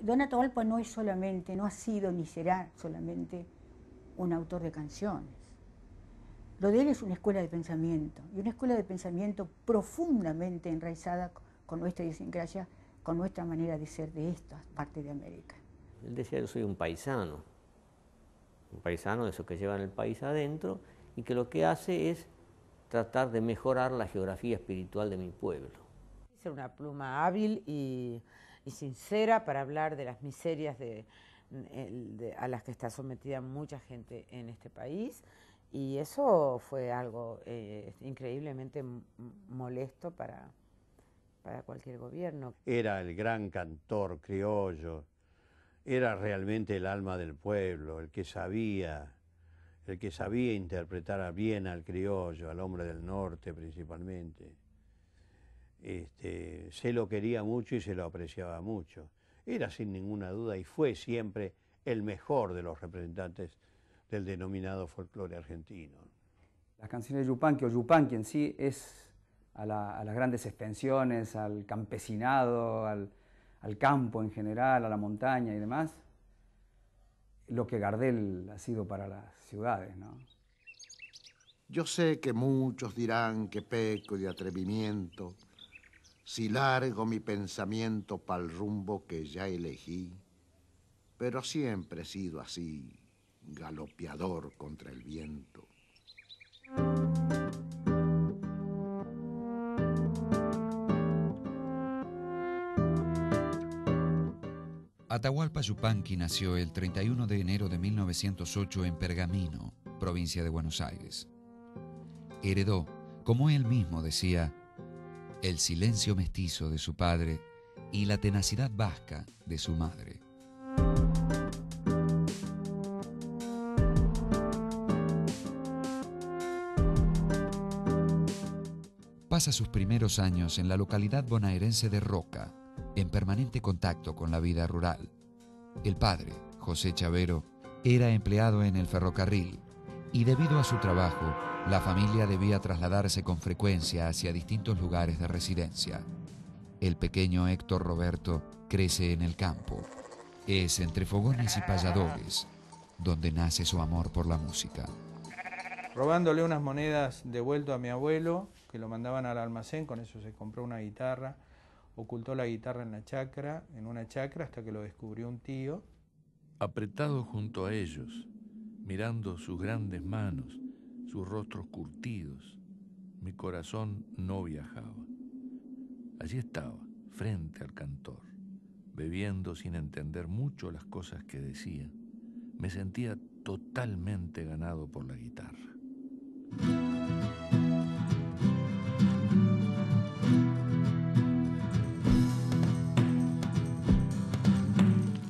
Don Atahualpa no es solamente, no ha sido ni será solamente un autor de canciones. Lo de él es una escuela de pensamiento, y una escuela de pensamiento profundamente enraizada con nuestra idiosincrasia, con nuestra manera de ser de esta parte de América. Él decía: yo soy un paisano de esos que llevan el país adentro y que lo que hace es tratar de mejorar la geografía espiritual de mi pueblo. Es una pluma hábil y sincera para hablar de las miserias a las que está sometida mucha gente en este país, y eso fue algo increíblemente molesto para cualquier gobierno. Era el gran cantor criollo, era realmente el alma del pueblo, el que sabía interpretar bien al criollo, al hombre del norte principalmente. Se lo quería mucho y se lo apreciaba mucho. Era sin ninguna duda y fue siempre el mejor de los representantes del denominado folclore argentino. Las canciones de Yupanqui, o Yupanqui en sí, es a las grandes extensiones, al campesinado, al campo en general, a la montaña y demás, lo que Gardel ha sido para las ciudades, ¿no? Yo sé que muchos dirán que peco de atrevimiento, si largo mi pensamiento pa'l rumbo que ya elegí, pero siempre he sido así, galopeador contra el viento. Atahualpa Yupanqui nació el 31 de enero de 1908 en Pergamino, provincia de Buenos Aires. Heredó, como él mismo decía, el silencio mestizo de su padre y la tenacidad vasca de su madre. Pasa sus primeros años en la localidad bonaerense de Roca, en permanente contacto con la vida rural. El padre, José Chavero, era empleado en el ferrocarril y debido a su trabajo, la familia debía trasladarse con frecuencia hacia distintos lugares de residencia. El pequeño Héctor Roberto crece en el campo. Es entre fogones y payadores donde nace su amor por la música. Robándole unas monedas devuelto a mi abuelo, que lo mandaban al almacén, con eso se compró una guitarra. Ocultó la guitarra en una chacra, hasta que lo descubrió un tío. Apretado junto a ellos, mirando sus grandes manos, sus rostros curtidos, mi corazón no viajaba. Allí estaba, frente al cantor, bebiendo sin entender mucho las cosas que decía. Me sentía totalmente ganado por la guitarra.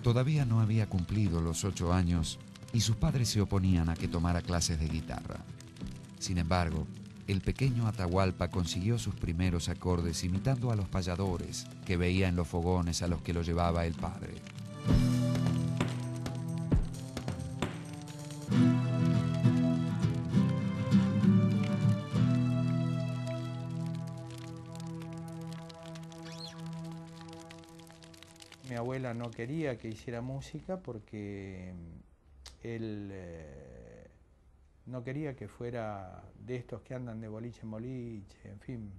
Todavía no había cumplido los 8 años y sus padres se oponían a que tomara clases de guitarra. Sin embargo, el pequeño Atahualpa consiguió sus primeros acordes imitando a los payadores que veía en los fogones a los que lo llevaba el padre. Mi abuela no quería que hiciera música porque él no quería que fuera de estos que andan de boliche en boliche, en fin.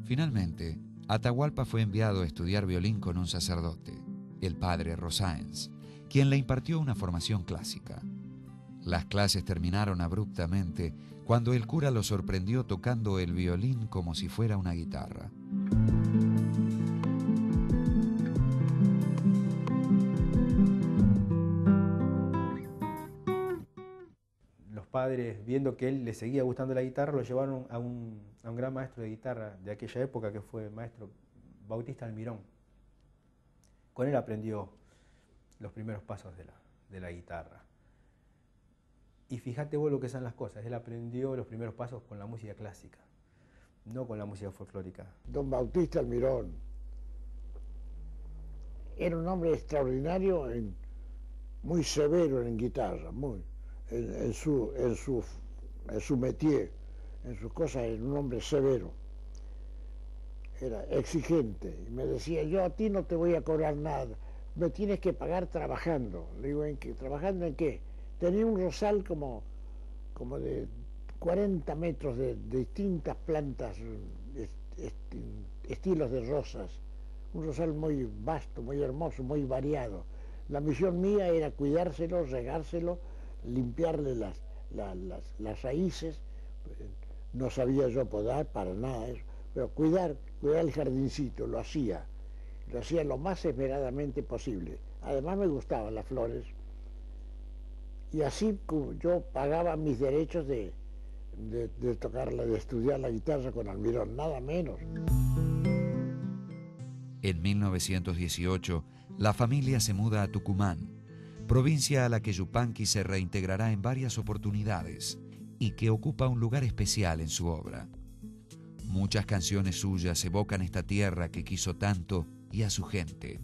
Finalmente, Atahualpa fue enviado a estudiar violín con un sacerdote, el padre Rosáenz, quien le impartió una formación clásica. Las clases terminaron abruptamente cuando el cura lo sorprendió tocando el violín como si fuera una guitarra. Los padres, viendo que él le seguía gustando la guitarra, lo llevaron a un gran maestro de guitarra de aquella época, que fue el maestro Bautista Almirón. Con él aprendió los primeros pasos de la guitarra. Y fíjate vos lo que son las cosas, él aprendió los primeros pasos con la música clásica, no con la música folclórica. Don Bautista Almirón era un hombre extraordinario, muy severo en guitarra, en su métier, en sus cosas, era un hombre severo. era exigente. Y me decía, yo a ti no te voy a cobrar nada, me tienes que pagar trabajando. Le digo, ¿en qué? ¿Trabajando en qué? Tenía un rosal como de 40 metros de distintas plantas, estilos de rosas. Un rosal muy vasto, muy hermoso, muy variado. La misión mía era cuidárselo, regárselo, limpiarle las raíces. No sabía yo podar para nada eso, pero cuidar el jardincito, lo hacía lo más esmeradamente posible. Además me gustaban las flores. Y así yo pagaba mis derechos de tocarla, de estudiar la guitarra con Almirón, nada menos. En 1918, la familia se muda a Tucumán, provincia a la que Yupanqui se reintegrará en varias oportunidades y que ocupa un lugar especial en su obra. Muchas canciones suyas evocan esta tierra que quiso tanto y a su gente.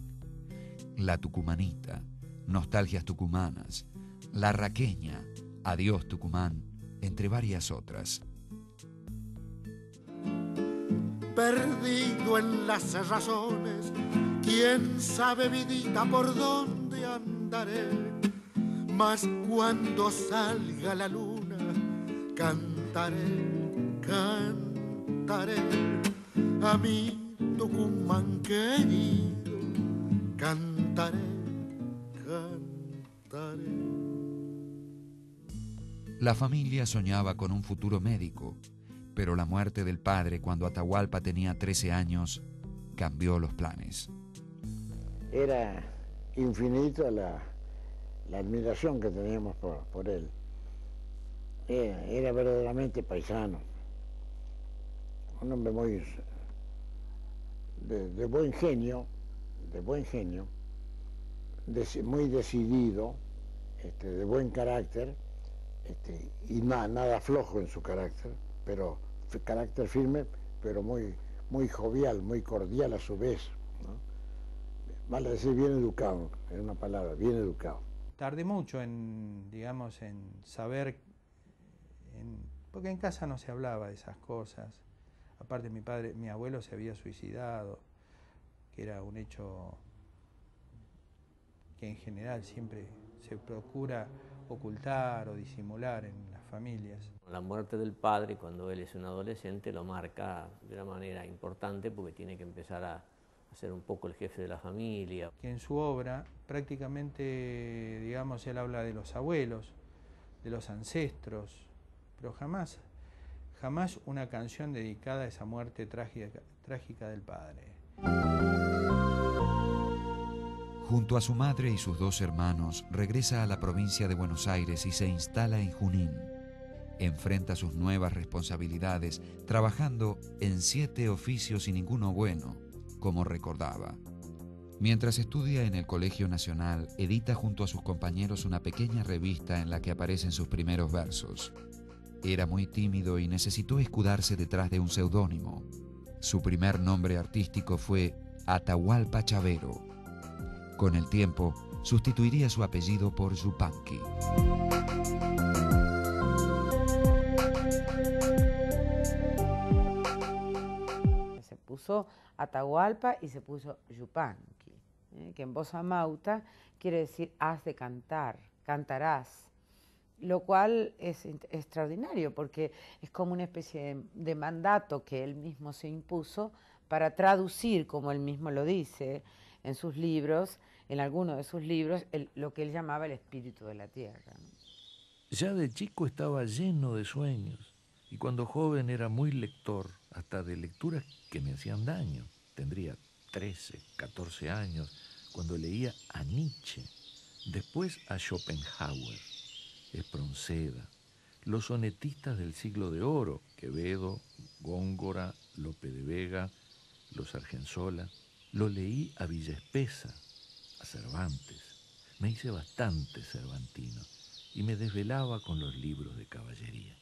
La Tucumanita, Nostalgias Tucumanas, La Raqueña, Adiós Tucumán, entre varias otras. Perdido en las razones, quién sabe, vidita, por dónde andaré. Mas cuando salga la luna, cantaré, cantaré a mi Tucumán querido, cantaré, cantaré. La familia soñaba con un futuro médico, pero la muerte del padre cuando Atahualpa tenía 13 años cambió los planes. Era infinita la admiración que teníamos por él. Era verdaderamente paisano, un hombre muy de buen genio, muy decidido, de buen carácter, y nada flojo en su carácter, pero carácter firme, pero muy jovial, muy cordial a su vez, ¿no? Vale decir, bien educado, es una palabra, bien educado. Tardé mucho en saber, porque en casa no se hablaba de esas cosas. Aparte mi abuelo se había suicidado, que era un hecho que en general siempre se procura ocultar o disimular en las familias. La muerte del padre, cuando él es un adolescente, lo marca de una manera importante porque tiene que empezar a ser un poco el jefe de la familia. Que en su obra prácticamente, digamos, él habla de los abuelos, de los ancestros, pero jamás una canción dedicada a esa muerte trágica del padre. Junto a su madre y sus 2 hermanos, regresa a la provincia de Buenos Aires y se instala en Junín. Enfrenta sus nuevas responsabilidades, trabajando en 7 oficios y ninguno bueno, como recordaba. Mientras estudia en el Colegio Nacional, edita junto a sus compañeros una pequeña revista en la que aparecen sus primeros versos. Era muy tímido y necesitó escudarse detrás de un seudónimo. Su primer nombre artístico fue Atahualpa Chavero. Con el tiempo, sustituiría su apellido por Yupanqui. Se puso Atahualpa y se puso Yupanqui, que en voz amauta quiere decir has de cantar, cantarás, lo cual es extraordinario porque es como una especie de mandato que él mismo se impuso para traducir, como él mismo lo dice en sus libros, en alguno de sus libros, lo que él llamaba el espíritu de la tierra, ¿no? Ya de chico estaba lleno de sueños y cuando joven era muy lector, hasta de lecturas que me hacían daño. Tendría 13, 14 años cuando leía a Nietzsche, después a Schopenhauer, Espronceda, los sonetistas del siglo de oro, Quevedo, Góngora, Lope de Vega, los Argensola. Lo leí a Villa Espesa, a Cervantes. Me hice bastante cervantino y me desvelaba con los libros de caballería.